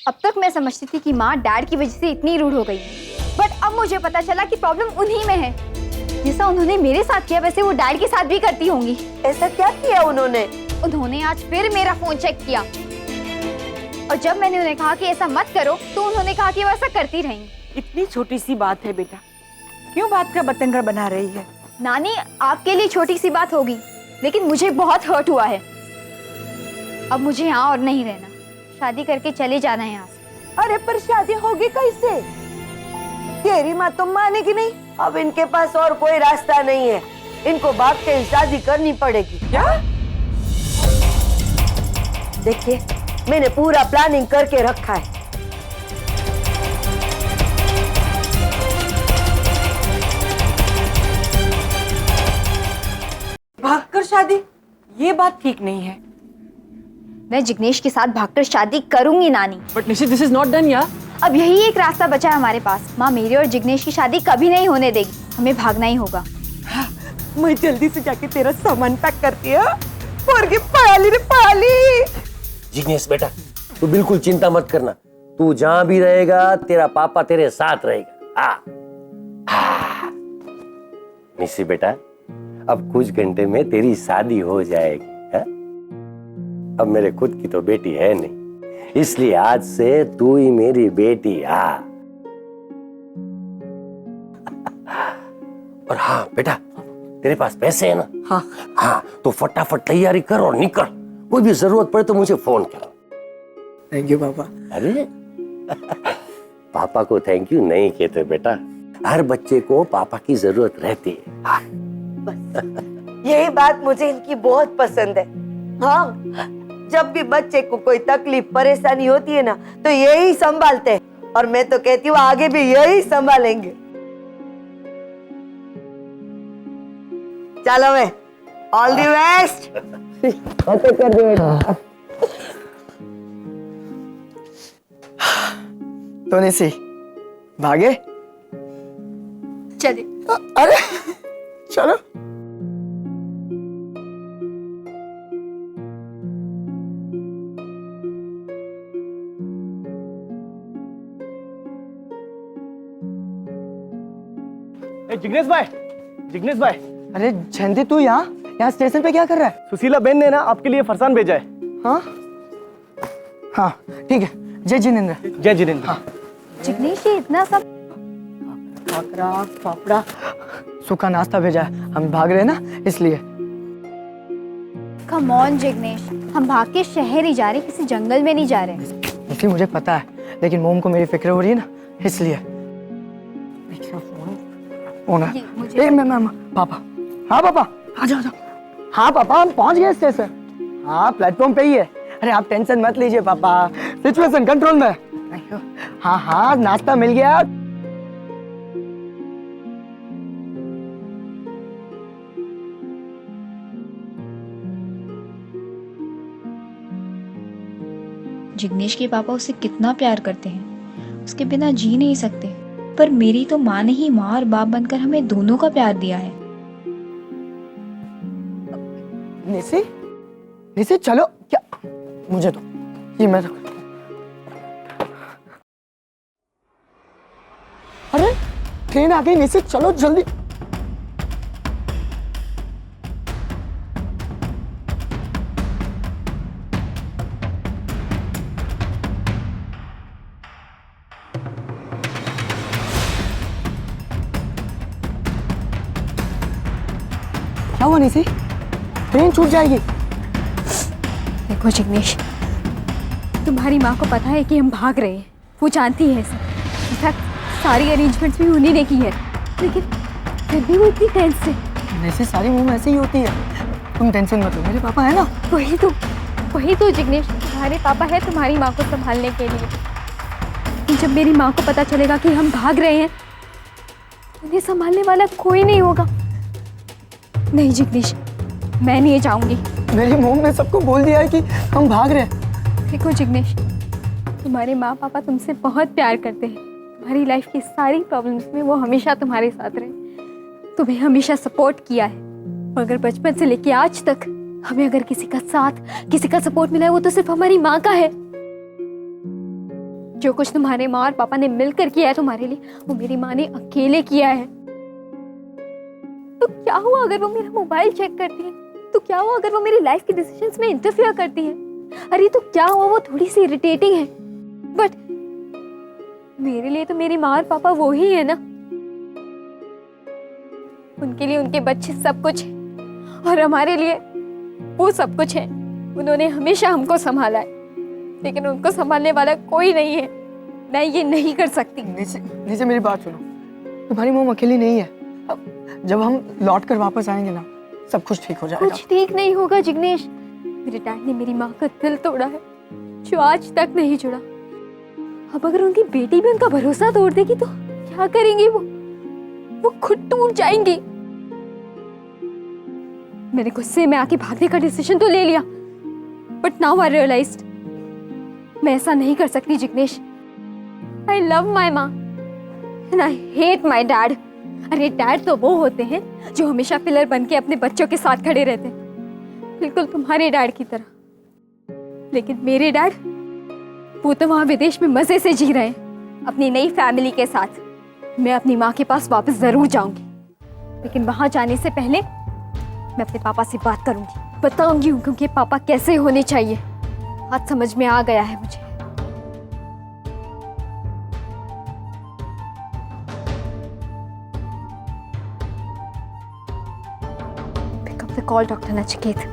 अब तक मैं समझती थी कि माँ डैड की वजह से इतनी रूड हो गई, बट अब मुझे पता चला कि प्रॉब्लम उन्हीं में है। जैसा उन्होंने मेरे साथ किया वैसे वो डैड के साथ भी करती होंगी। ऐसा क्या किया उन्होंने? उन्होंने आज फिर मेरा फोन चेक किया और जब मैंने उन्हें कहा कि ऐसा मत करो तो उन्होंने कहा कि वो ऐसा करती रहेंगी। इतनी छोटी सी बात है बेटा, क्यों बात का बतंगड़ बना रही है? नानी, आपके लिए छोटी सी बात होगी लेकिन मुझे बहुत हर्ट हुआ है। अब मुझे यहाँ और नहीं रहना, शादी करके चले जाना है यहाँ से। अरे पर शादी होगी कैसे? तेरी माँ तो मानेगी नहीं। अब इनके पास और कोई रास्ता नहीं है, इनको भाग के ही शादी करनी पड़ेगी। क्या? देखिए, मैंने पूरा प्लानिंग करके रखा है। भागकर शादी? ये बात ठीक नहीं है। मैं जिग्नेश के साथ भागकर शादी करूंगी नानी। But Nishi, this is not done यार। अब यही एक रास्ता बचा है हमारे पास। माँ मेरी और जिग्नेश की शादी कभी नहीं होने देगी, हमें भागना ही होगा। मैं जल्दी से जाके तेरा सामान पैक करती हूँ। पढ़ाली रे पढ़ाली। जिग्नेश बेटा, तू बिल्कुल चिंता मत करना, तू जहां भी रहेगा तेरा पापा तेरे साथ रहेगा। निशी बेटा, अब कुछ घंटे में तेरी शादी हो जाएगी है? अब मेरे खुद की तो बेटी है नहीं, इसलिए आज से तू ही मेरी बेटी। और हाँ बेटा, तेरे पास पैसे है ना? हाँ हाँ, तो फटाफट तैयारी कर और निकल। कोई भी जरूरत पड़े तो मुझे फोन कर। थैंक यू पापा। अरे पापा को थैंक यू नहीं कहते बेटा, हर बच्चे को पापा की जरूरत रहती है। बस यही बात मुझे इनकी बहुत पसंद है। हाँ, जब भी बच्चे को कोई तकलीफ परेशानी होती है ना तो यही संभालते हैं, और मैं तो कहती हूँ आगे भी यही संभालेंगे। चलो मैं ऑल द बेस्ट। कर दे बेटा। तो निशी भागे? चले। अरे चलो। जिग्नेश भाई, जिग्नेश भाई। अरे जयंती, तू यहाँ स्टेशन पे क्या कर रहा है? सुशीला बेन ने ना आपके लिए फरसान भेजा है। हाँ हाँ ठीक है। जय जिनेंद्र। जय जिनेंद्र। हाँ। जिग्नेश, ये इतना सब खाकरा फाफड़ा सूखा नाश्ता भेजा है, हम भाग रहे हैं ना इसलिए। कम ऑन जिग्नेश, हम भाग के शहर ही जा रहे, किसी जंगल में नहीं जा रहे। इसलिए मुझे पता है, लेकिन मोम को मेरी फिक्र हो रही है ना, इसलिए। पापा। हाँ पापा, आ जाओ। हाँ पापा, हम पहुंच गए स्टेशन। हाँ, प्लेटफॉर्म पे ही है। अरे आप टेंशन मत लीजिए पापा, सिचुएशन कंट्रोल में। हाँ, नाश्ता मिल गया। जिग्नेश के पापा उसे कितना प्यार करते हैं, उसके बिना जी नहीं सकते। पर मेरी तो माँ ने ही माँ और बाप बनकर हमें दोनों का प्यार दिया है। निशी चलो। क्या? मुझे तो ये मैं तो। अरे ट्रेन आ गई निशी, चलो जल्दी। क्या हुआ निशी? ट्रेन छूट जाएगी। देखो जिग्नेश, तुम्हारी माँ को पता है कि हम भाग रहे हैं, वो जानती है इसे। इनफैक्ट सारी अरेंजमेंट्स भी उन्हीं ने की है, लेकिन फिर भी वो इतनी टेंस है। वैसे सारी मूव ऐसे ही होती है, तुम टेंशन मत लो, मेरे पापा है ना। वही तो जिग्नेश, तुम्हारे पापा है तुम्हारी माँ को संभालने के लिए। जब मेरी माँ को पता चलेगा कि हम भाग रहे हैं, उन्हें संभालने वाला कोई नहीं होगा। नहीं जिग्नेश, मैं नहीं जाऊंगी। मेरी मॉम ने सबको बोल दिया है कि हम भाग रहे हैं। देखो जिग्नेश, तुम्हारे माँ पापा तुमसे बहुत प्यार करते हैं। तुम्हारी लाइफ की सारी प्रॉब्लम्स में वो हमेशा तुम्हारे साथ रहे, तुम्हें हमेशा सपोर्ट किया है। और अगर बचपन से लेके आज तक हमें अगर किसी का साथ, किसी का सपोर्ट मिला है, वो तो सिर्फ हमारी माँ का है। जो कुछ तुम्हारे माँ और पापा ने मिलकर किया है तुम्हारे लिए, वो मेरी माँ ने अकेले किया है। तो क्या हुआ अगर वो मेरा मोबाइल चेक करती है? तो क्या हुआ अगर वो मेरी लाइफ के डिसीजंस में इंटरफेयर करती है? अरे तो क्या हुआ वो थोड़ी सी इरिटेटिंग है, बट मेरे लिए तो मेरी माँ और पापा वो ही है ना। उनके लिए उनके बच्चे सब कुछ है और हमारे लिए वो सब कुछ है। उन्होंने हमेशा हमको संभाला है, लेकिन उनको संभालने वाला कोई नहीं है। मैं ये नहीं कर सकती। नीचे मेरी बात सुनो, तुम्हारी मोम अकेली नहीं है। अब जब हम लौट कर वापस आएंगे ना, सब कुछ ठीक हो जाएगा। कुछ ठीक नहीं होगा जिग्नेश। मेरे डैड ने मेरी माँ का दिल तोड़ा है, जो आज तक नहीं जुड़ा। अब अगर उनकी बेटी भी उनका भरोसा तोड़ देगी तो क्या करेंगी वो खुद टूट जाएंगी। मैंने गुस्से में आके भागने का डिसीजन तो ले लिया, बट नाउ आई रियलाइज्ड मैं ऐसा नहीं कर सकती जिग्नेश। आई लव माई माँ and I hate my dad. अरे डैड तो वो होते हैं जो हमेशा पिलर बन के अपने बच्चों के साथ खड़े रहते हैं, बिल्कुल तुम्हारे डैड की तरह। लेकिन मेरे डैड, वो तो वहां विदेश में मजे से जी रहे हैं अपनी नई फैमिली के साथ। मैं अपनी माँ के पास वापस जरूर जाऊंगी, लेकिन वहां जाने से पहले मैं अपने पापा से बात करूंगी, बताऊंगी उनके पापा कैसे होने चाहिए। आज समझ में आ गया है मुझे। Pick up the call, Dr. Nachiket.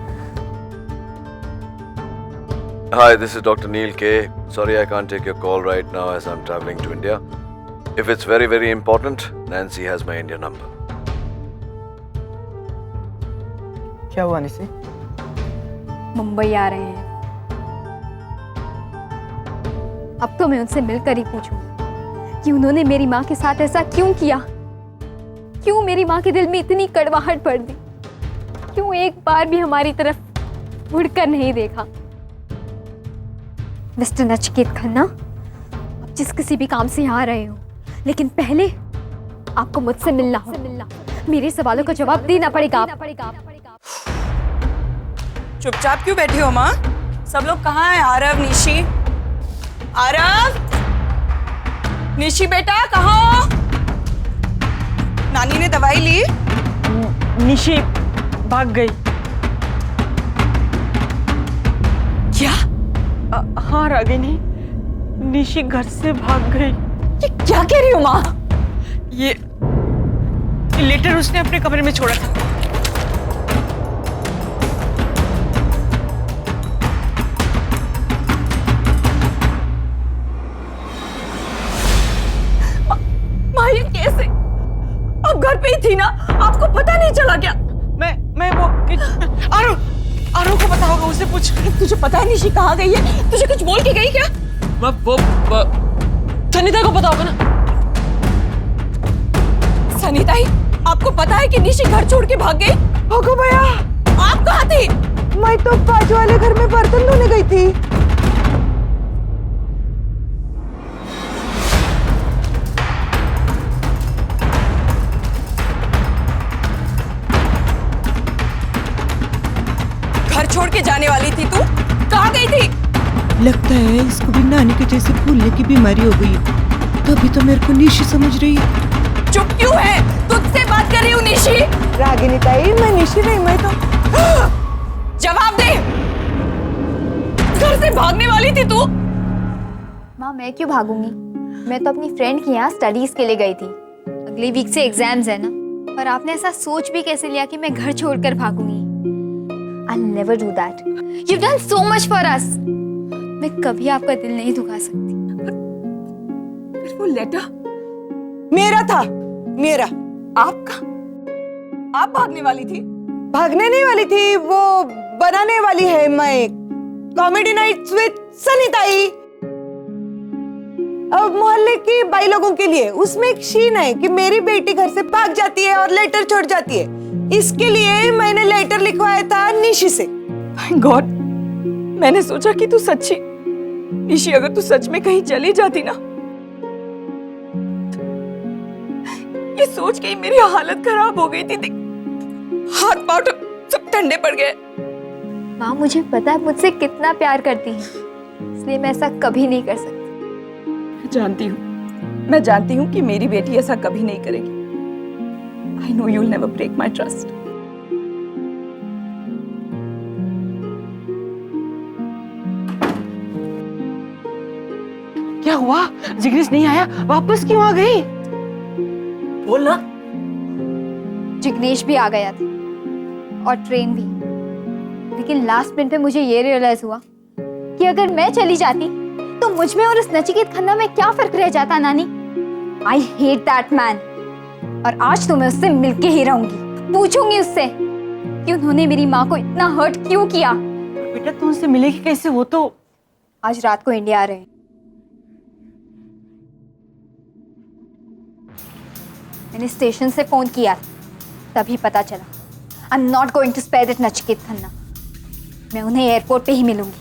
Hi, this is Dr. Neil K. Sorry I can't take your call right now as I'm traveling to India. If it's very, very important, Nancy has my India number. क्या हुआ निशी? मुंबई आ रहे हैं। अब तो मैं उनसे मिलकर ही पूछूंगी कि उन्होंने मेरी माँ के साथ ऐसा क्यों किया, क्यों मेरी माँ के दिल में इतनी कड़वाहट भर दी, क्यों एक बार भी हमारी तरफ मुड़कर नहीं देखा। मिस्टर नचिकेत खन्ना, आप जिस किसी भी काम से यहाँ आ रहे हो, लेकिन पहले आपको मुझसे मिलना होगा। मेरे सवालों का जवाब देना पड़ेगा। चुपचाप क्यों बैठी हो माँ? सब लोग कहाँ हैं? आरव, निशी, आरव, निशी बेटा कहाँ हो? नानी ने दवाई ली? निशी भाग गई। क्या? हाँ रागिनी, निशी घर से भाग गई। ये क्या कह रही हो माँ? ये लेटर उसने अपने कमरे में छोड़ा था। माँ ये कैसे? अब घर पे ही थी ना, आपको पता नहीं चला क्या? मैं वो आरो को पता होगा, उससे पूछ। तुझे पता है निशी कहाँ गई है? तुझे कुछ बोल के गई क्या? वो सनीता को पता होगा ना। सनीता ही? आपको पता है कि निशी घर छोड़ के भाग गई? ओगो भैया, आप कहाँ थी? मैं तो बाजू वाले घर में बर्तन धोने गई थी। घर छोड़ के जाने वाली थी तू? कहाँ गई थी? लगता है इसको भी नानी के जैसे भूलने की बीमारी हो गई, तभी तो मेरे को निशी समझ रही है। चुप क्यों है? तुझसे बात कर रही हूँ निशी। रागिनी ताई, मैं निशी नहीं, मैं तो जवाब दे। घर से भागने वाली थी तू? माँ मैं क्यों भागूंगी? मैं तो अपनी फ्रेंड के यहाँ स्टडीज के लिए गई थी। अगले वीक से एग्जाम्स है ना, और आपने ऐसा सोच भी कैसे लिया कि मैं घर छोड़कर भागूंगी? I'll never do that. You've done so much for us. मैं कभी आपका दिल नहीं दुखा सकती। फिर वो लेटर मेरा था, मेरा। आपका? आप भागने वाली थी? भागने नहीं वाली थी, वो बनाने वाली है मैं। कॉमेडी नाइट्स विद सनीताई, अब मोहल्ले की बाई लोगों के लिए। उसमें एक सीन है कि मेरी बेटी घर से भाग जाती है और लेटर छोड़ जाती है। इसके लिए मैंने लेटर लिखवाया था निशी से। Thank God, मैंने सोचा कि तू सच्ची निशी, अगर तू सच में कहीं चली जाती ना, ये सोच के ही मेरी हालत खराब हो गई थी। हाथ पाँव सब ठंडे पड़ गए। माँ मुझे पता है मुझसे कितना प्यार करती हैं, इसलिए मैं ऐसा कभी नहीं कर सकती। मैं जानती हूँ कि मेरी बेटी ऐसा कभी नहीं करेगी। I know you will never break my trust. क्या हुआ? जिग्नेश नहीं आया, वापस क्यों आ गई? बोल ना। जिग्नेश भी आ गया था और ट्रेन भी, लेकिन लास्ट मिनट पे मुझे ये रियलाइज हुआ कि अगर मैं चली जाती तो मुझ में और उस नचिकेत खन्ना में क्या फर्क रह जाता नानी। आई हेट दैट मैन, और आज तो मैं उससे मिलके ही रहूंगी। पूछूंगी उससे कि उन्होंने मेरी माँ को इतना हर्ट क्यों किया। बेटा तू उनसे मिलेगी कैसे? वो तो आज रात को इंडिया आ रहे हैं। मैंने स्टेशन से फोन किया, तभी पता चला। I am not going to spare that Nachiket Khanna. मैं उन्हें एयरपोर्ट पे ही मिलूंगी।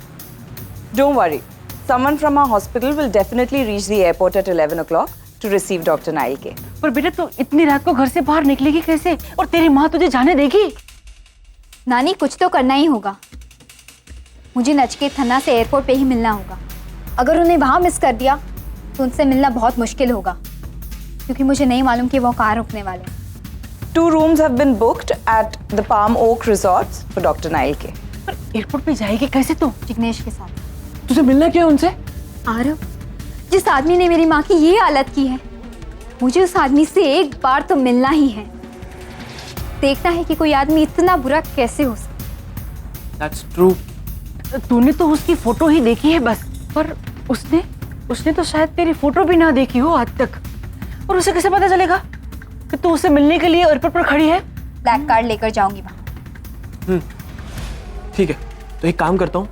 Don't worry. Someone from our hospital will definitely reach the airport at 11 o'clock to receive Dr. Nail K. पर बेटा तू इतनी रात को घर से बाहर निकलेगी कैसे? और तेरी माँ तुझे जाने देगी? नानी कुछ तो करना ही होगा। मुझे नचिकेत खन्ना से एयरपोर्ट पे ही मिलना होगा। अगर उन्हें वहां मिस कर दिया तो उनसे मिलना बहुत मुश्किल होगा, क्योंकि मुझे नहीं मालूम कि वो कहाँ रुकने वाले हैं। 2 rooms have been booked at the Palm Oak Resorts for Dr. Nail K. पर एयरपोर्ट पे जाएगी कैसे तू? जिग्नेश के साथ। तुझे मिलना क्या है उनसे? आरव, जिस आदमी ने मेरी माँ की ये हालत की है, मुझे उस आदमी से एक बार तो मिलना ही है। देखना है कि कोई आदमी इतना बुरा कैसे हो सकता। That's true. तूने तो उसकी फोटो ही देखी है बस, पर उसने तो शायद तेरी फोटो भी ना देखी हो आज तक। और उसे कैसे पता चलेगा कि तू उससे मिलने के लिए एयरपोर्ट पर खड़ी है? ब्लैक कार्ड लेकर जाऊंगी वहां। ठीक है, तो एक काम करता हूँ,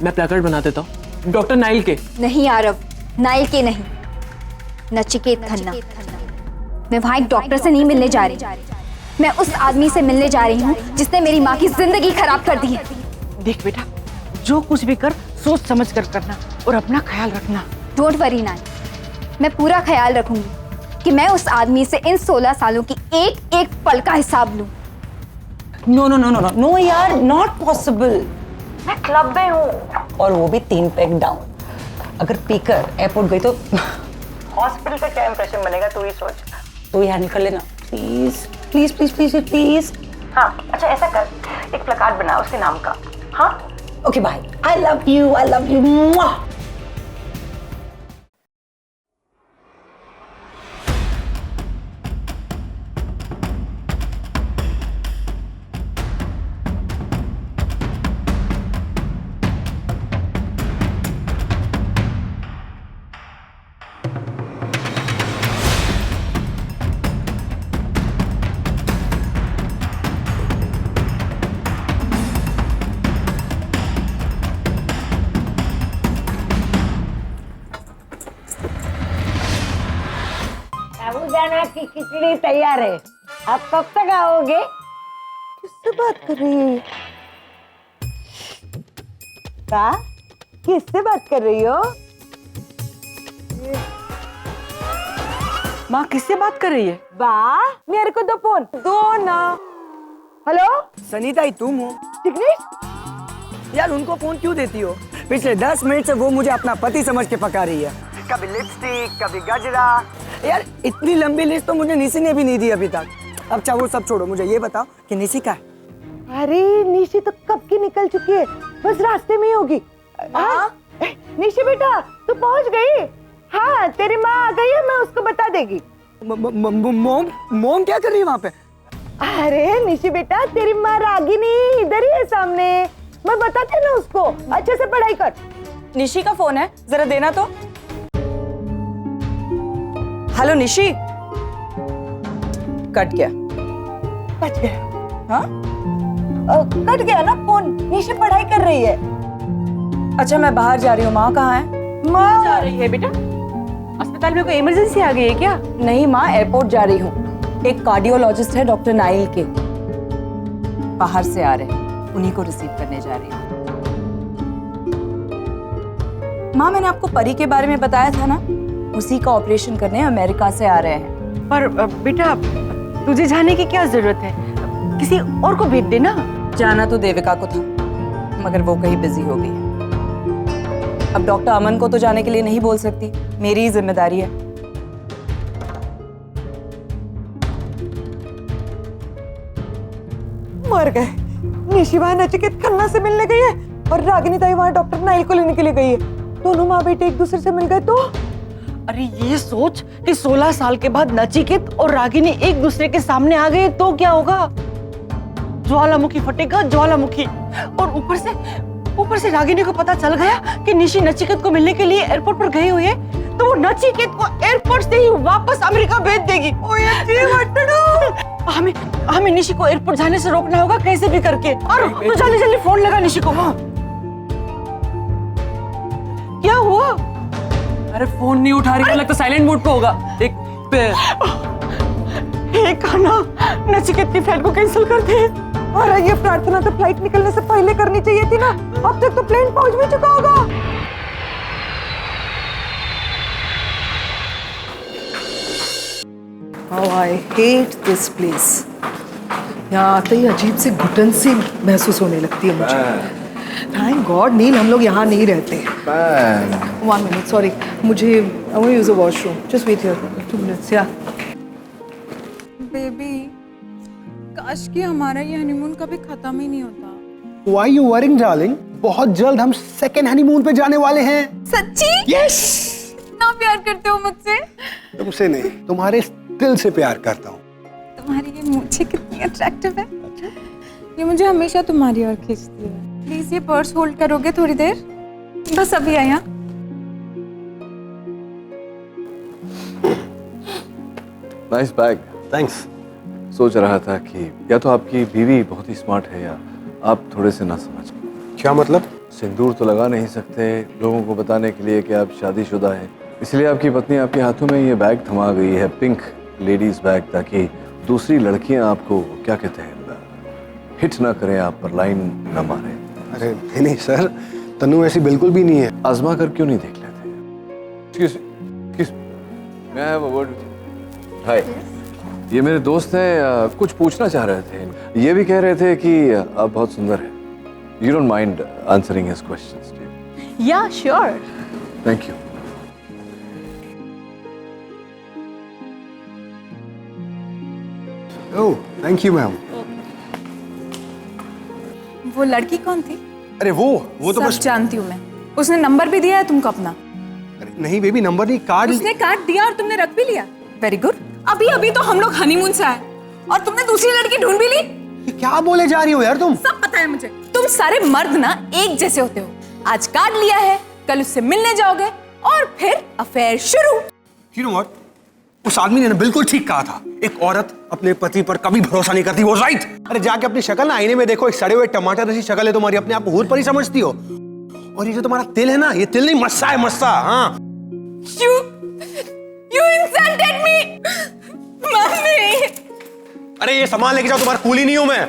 मैं प्लेकार्ड बना देता हूँ डॉक्टर नाइल के। नहीं आरव, नाइल के नहीं, नचिकेत खन्ना। मैं वहां एक डॉक्टर से नहीं मिलने जा रही, मैं उस आदमी से मिलने जा रही हूँ जिसने मेरी माँ की जिंदगी खराब कर दी है। देख बेटा, जो कुछ भी कर सोच समझ कर करना और अपना ख्याल रखना। डोंट वरी नानी, मैं पूरा ख्याल रखूंगी कि मैं उस आदमी से इन 16 सालों की एक एक पल का हिसाब लूं। नो यार, नॉट पॉसिबल। मैं क्लब में हूँ और वो भी 3 पैक डाउन। अगर पीकर एयरपोर्ट गई तो हॉस्पिटल का क्या इंप्रेशन बनेगा तू ही सोच। तू ही हैंडल कर लेना please please please please please. हाँ अच्छा ऐसा कर, एक प्लेकार्ड बना उसके नाम का। हाँ okay bye. I love you, I love you. Sabudana की खिचड़ी तैयार है, आप कब तक आओगे? किससे बात कर रही है? का? किससे बात कर रही हो? माँ किससे बात कर रही है? बा, मेरे को दो फोन दो ना। हेलो सनीता ही तुम हो? जिग्नेश, यार उनको फोन क्यों देती हो? पिछले 10 मिनट से वो मुझे अपना पति समझ के पका रही है। कभी लिपस्टिक, कभी गजरा। यार इतनी लंबी लिस्ट तो मुझे निशी ने भी नहीं दी अभी तक। अब चाहे वो सब छोड़ो, मुझे ये बताओ कि निशी का है? अरे निशी तो कब की निकल चुकी है, बस रास्ते में ही होगी। निशी बेटा तू पहुंच गई? हाँ तेरी माँ आ गई है, मैं उसको बता देगी। मोम क्या कर रही है वहाँ पे? अरे निशी बेटा तेरी माँ रागिनी इधर ही है सामने, मैं बताती ना उसको। अच्छे से पढ़ाई कर। निशी का फोन है, जरा देना तो। हेलो निशी। कट गया। कट गया? हाँ कट गया ना फोन। निशी पढ़ाई कर रही है। अच्छा मैं बाहर जा रही हूँ। माँ कहाँ है? माँ जा रही है बेटा? अस्पताल में कोई इमरजेंसी आ गई है क्या? नहीं माँ, एयरपोर्ट जा रही हूँ। एक कार्डियोलॉजिस्ट है डॉक्टर नाइल के, बाहर से आ रहे हैं, उन्हीं को रिसीव करने जा रही हूँ। माँ मैंने आपको परी के बारे में बताया था ना, उसी का ऑपरेशन करने अमेरिका से आ रहे हैं। पर बेटा तुझे जाने की क्या जरूरत है? किसी और को भेज देना। जाना तो देविका को था, मगर वो कहीं बिजी हो गई है। अब डॉक्टर अमन को तो जाने के लिए नहीं बोल सकती, मेरी जिम्मेदारी है। मर गए। निशिवा नचिकेत खन्ना से मिलने गई है और रागिनी ताई वहां डॉक्टर नाइल को लेने के लिए गई है। दोनों माँ बेटे एक दूसरे से मिल गए तो अरे ये सोच कि 16 साल के बाद नचिकेत और रागिनी एक दूसरे के सामने आ गए तो क्या होगा? ज्वालामुखी फटेगा, ज्वालामुखी। और ऊपर से रागिनी को पता चल गया कि निशी नचिकेत को मिलने के लिए एयरपोर्ट पर गई हुई है, तो वो नचिकेत को एयरपोर्ट से ही वापस अमेरिका भेज देगी। हमें निशी को एयरपोर्ट जाने से रोकना होगा कैसे भी करके। और तो जल्दी जल्दी फोन लगा निशी को। हाँ क्या हुआ? अरे फोन नहीं उठा रही, लगता साइलेंट मोड पे होगा। खाना नचिकेत की फ्लाइट को कैंसिल कर दे। अरे ये प्रार्थना तो फ्लाइट निकलने से पहले करनी चाहिए थी ना, अब तक तो प्लेन पहुंच भी चुका होगा। How I hate this place. यहाँ आते ही अजीब सी घुटन सी महसूस होने लगती है मुझे। थैंक गॉड नील हम लोग यहाँ नहीं रहते। 1 minute, सॉरी, मुझे I want to use the washroom. Just wait here 2 minutes. Yeah. Baby, काश कि हमारा ये हनीमून कभी खत्म ही नहीं होता। Why you worrying, darling? बहुत जल्द हम सेकेंड हनीमून पे जाने वाले हैं। सच्ची? Yes. इतना प्यार करते हो मुझसे? तुमसे नहीं, तुम्हारे दिल से प्यार करता हूँ। तुम्हारी ये मूंछें कितनी अट्रैक्टिव है। ये मुझे हमेशा तुम्हारी ओर खींचती है। प्लीज ये पर्स होल्ड करोगे थोड़ी देर? बस अभी आया। Nice bag. थैंक्स। सोच रहा था कि या तो आपकी बीवी बहुत ही स्मार्ट है या आप थोड़े से ना समझ। क्या मतलब? सिंदूर तो लगा नहीं सकते लोगों को बताने के लिए कि आप शादीशुदा हैं, इसलिए आपकी पत्नी आपके हाथों में ये बैग थमा गई है, पिंक लेडीज बैग, ताकि दूसरी लड़कियां आपको क्या कहते हैं हिट ना करें, आप पर लाइन ना मारें। अरे नहीं सर, तनु ऐसी बिल्कुल भी नहीं है। आजमा कर क्यों नहीं देख लेते? May I have a word with you? हाय, ये मेरे दोस्त हैं, कुछ पूछना चाह रहे थे। ये भी कह रहे थे कि आप बहुत सुंदर हैं। You don't mind answering his questions, do you? Yeah, sure. Thank you. Oh, thank you, ma'am. वो लड़की कौन थी? अरे वो तो सब बस जानती हूँ मैं। उसने नंबर भी दिया है तुमको अपना? अरे नहीं बेबी, नंबर नहीं, कार्ड। उसने कार्ड दिया और तुमने रख भी लिया? Very good. अभी तो हम लोग हनीमून से आए और तुमने दूसरी लड़की ढूंढ भी ली। क्या बोले जा रही हो यार तुम? सब पता है मुझे। तुम सारे मर्द ना एक जैसे होते हो। आज कार्ड लिया है, कल उससे मिलने जाओगे और फिर अफेयर शुरू। You know what? उस आदमी ने बिल्कुल ठीक कहा था। एक औरत अपने पति पर कभी भरोसा नहीं करती। वो राइट। अरे जाके अपनी शक्ल ना आईने में देखो, एक सड़े हुए टमाटर जैसी शक्ल है तुम्हारी, अपने आप को हूर पर ही समझती हो। और ये जो तुम्हारा तिल है ना, ये तिल नहीं मस्सा है, मस्सा। हाँ। You insulted me, mummy. अरे ये सामान लेके जाओ, तुम्हारा कूली नहीं हूं मैं।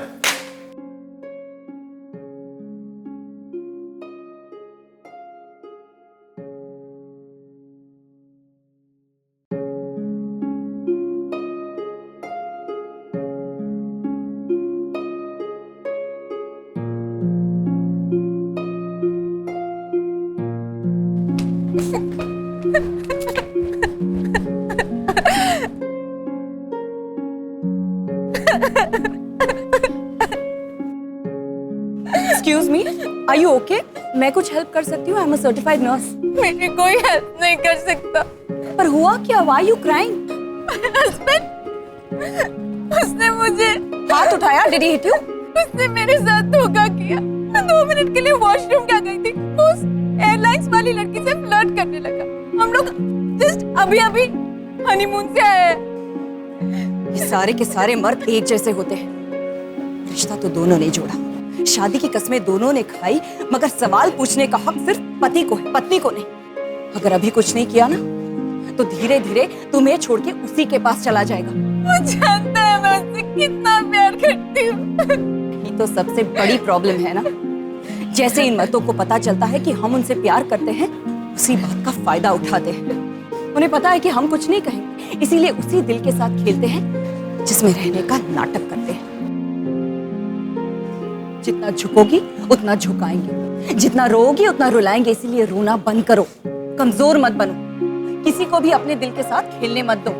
Excuse me, are you okay? मैं कुछ हेल्प कर सकती हूँ? I'm a certified nurse. मेरी कोई हेल्प नहीं कर सकता। पर हुआ क्या? Why are you crying? Husband, उसने मुझे हाथ उठाया। Did he hit you? उसने मेरे साथ धोखा किया। मैं 2 मिनट के लिए वॉशरूम क्या गई थी, उस एयरलाइंस वाली लड़की से फ्लर्ट करने लगा। हम लोग जस्ट अभी हनीमून से आए हैं। ये सारे के सारे मर्द एक जैसे होते हैं। रिश्ता तो दोनों ने जोड़ा, शादी की कसमें दोनों ने खाई, मगर सवाल पूछने का हक सिर्फ पति को है, पत्नी को नहीं। अगर अभी कुछ नहीं किया ना, तो धीरे धीरे तुम्हें छोड़ के उसी के पास चला जाएगा। वो जानता है मैं उससे कितना प्यार करती हूँ। ये तो सबसे बड़ी प्रॉब्लम है ना। जैसे इन मर्दों को पता चलता है कि हम उनसे प्यार करते हैं, उसी बात का फायदा उठाते हैं। उन्हें पता है कि हम कुछ नहीं कहेंगे, इसीलिए उसी दिल के साथ खेलते हैं जिसमें रहने का नाटक करते हैं। जितना झुकोगी उतना झुकाएंगे, जितना रोओगी उतना रुलाएंगे। इसीलिए रोना बंद करो, कमजोर मत बनो। किसी को भी अपने दिल के साथ खेलने मत दो,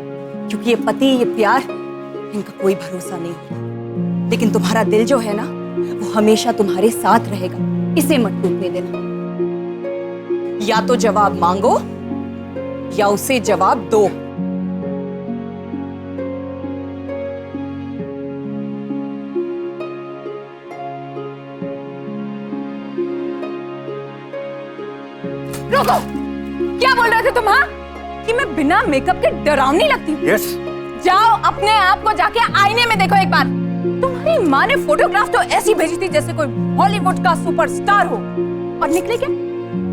क्योंकि ये पति, ये प्यार, इनका कोई भरोसा नहीं होता। लेकिन तुम्हारा दिल जो है ना, वो हमेशा तुम्हारे साथ रहेगा, इसे मत टूटने देना। या तो जवाब मांगो या उसे जवाब दो। रुको, क्या बोल रहे थे तुम? हाँ, कि मैं बिना मेकअप के डरावनी लगती हूँ? यस। जाओ अपने आप को जाके आईने में देखो एक बार। तुम्हारी माँ ने फोटोग्राफ तो ऐसी भेजी थी जैसे कोई हॉलीवुड का सुपरस्टार हो, और निकले क्या?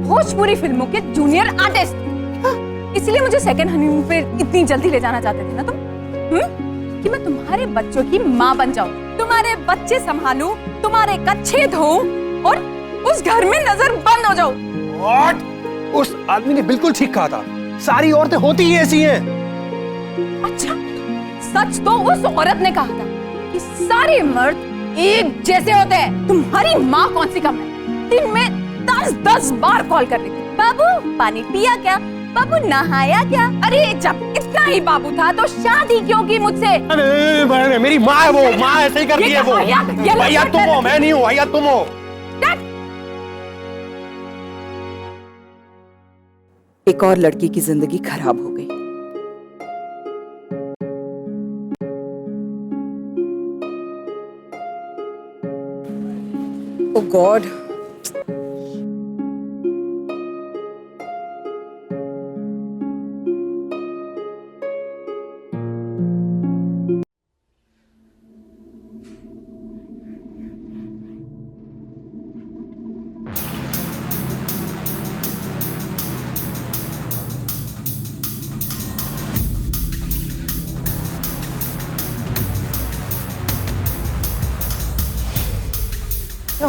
भोजपुरी फिल्मों के जूनियर आर्टिस्ट। इसलिए मुझे सेकंड हनीमून पे इतनी जल्दी ले जाना चाहते थे ना तुम? कि मैं तुम्हारे बच्चों की माँ बन जाऊं, तुम्हारे बच्चे संभालूं, तुम्हारे कच्छे धोऊं और उस घर में नजर बंद हो जाऊं। What? उस आदमी ने बिल्कुल ठीक कहा था, सारी औरतें होती ही ऐसी हैं। अच्छा, सच तो उस औरत ने कहा था कि सारे मर्द एक जैसे होते हैं। तुम्हारी माँ कौन सी कम है? दिन में 10-10 बार कॉल कर रही थी, बाबू पानी पिया क्या, बाबू नहाया क्या? अरे जब इतना ही बाबू था तो शादी क्यों की मुझसे? अरे मेरी माँ है वो, माँ ऐसे ही करती है वो। भैया तुम हो, मैं नहीं हूँ, भैया तुम हो। एक और लड़की की जिंदगी खराब हो गई। ओह गॉड।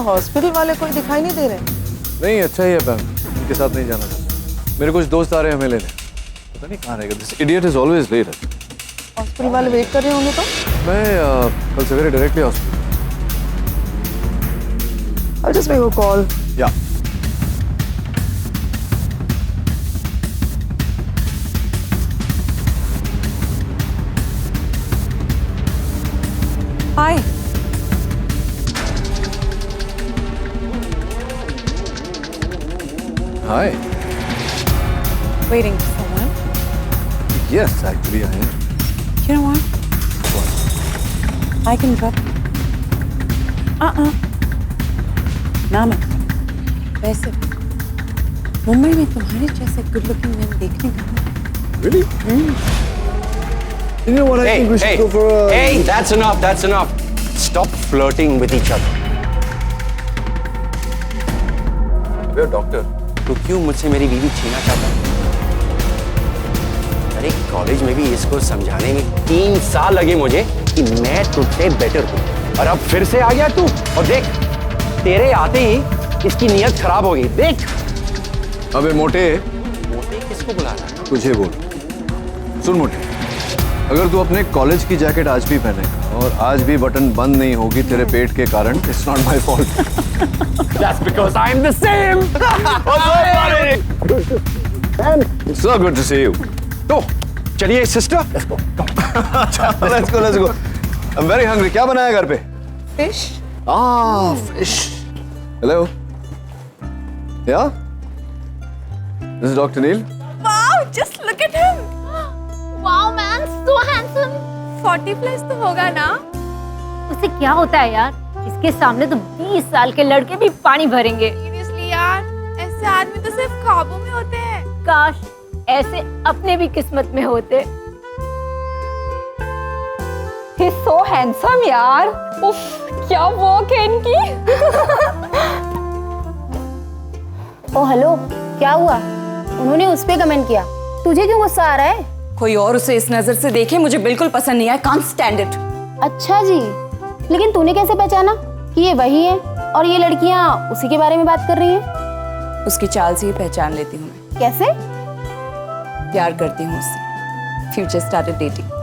हॉस्पिटल वाले कोई दिखाई नहीं दे रहे? नहीं, अच्छा ही है मैम, इनके साथ नहीं जाना चाहता। मेरे कुछ दोस्त आ रहे हैं हमें लेने, पता नहीं कहाँ रहेगा। This idiot is always late. Hospital वाले वेट कर रहे होंगे तो? मैं कल सवेरे directly hospital. I'll just make a call. या हाय। हाय। Waiting for someone. Yes, actually I am. You know what? What? I can drop. ना मैं। वैसे मुंबई में तुम्हारे जैसे गुड लुकिंग मैन देखने का। Really? You know what? I think we should go for a. Hey, that's enough. That's enough. Stop flirting with each other. We're doctor. तू क्यों मुझसे मेरी बीवी छीनना चाहता है? अरे कॉलेज में भी इसको समझाने में 3 साल लगे मुझे कि मैं तुझसे बेटर हूँ, और अब फिर से आ गया तू। और देख, तेरे आते ही इसकी नीयत खराब हो गई। देख। अबे मोटे। मोटे किसको बुला रहा है? तुझे बोल। सुन मोटे, अगर तू अपने कॉलेज की जैकेट आज भी पहनेगा और आज भी बटन बंद नहीं होगी तेरे पेट के कारण, it's not my fault. That's because I'm the same. It's so good to see you. तो चलिए sister, let's go. Let's go, let's go. I'm very hungry. क्या बनाया घर पे? Fish. Ah, fish. Hello. Yeah? This is Dr. Neil. Wow, just look at him. Wow man, so handsome. 40 plus तो होगा ना? उसे क्या होता है यार, इसके सामने तो 20 साल के लड़के भी पानी भरेंगे। Seriously यार, ऐसे आदमी तो सिर्फ ख्वाबों में होते हैं। काश ऐसे अपने भी किस्मत में होते। He's so handsome यार। उफ, क्या वॉक है इनकी। ओ हेलो, क्या हुआ? उन्होंने उस पे कमेंट किया, तुझे क्यों गुस्सा आ रहा है? कोई और उसे इस नजर से देखे मुझे बिल्कुल पसंद नहीं है। Can't stand it। अच्छा जी, लेकिन तूने कैसे पहचाना कि ये वही है और ये लड़कियां उसी के बारे में बात कर रही हैं? उसकी चाल से ही पहचान लेती हूँ मैं। कैसे? प्यार करती हूँ उससे। Future started dating।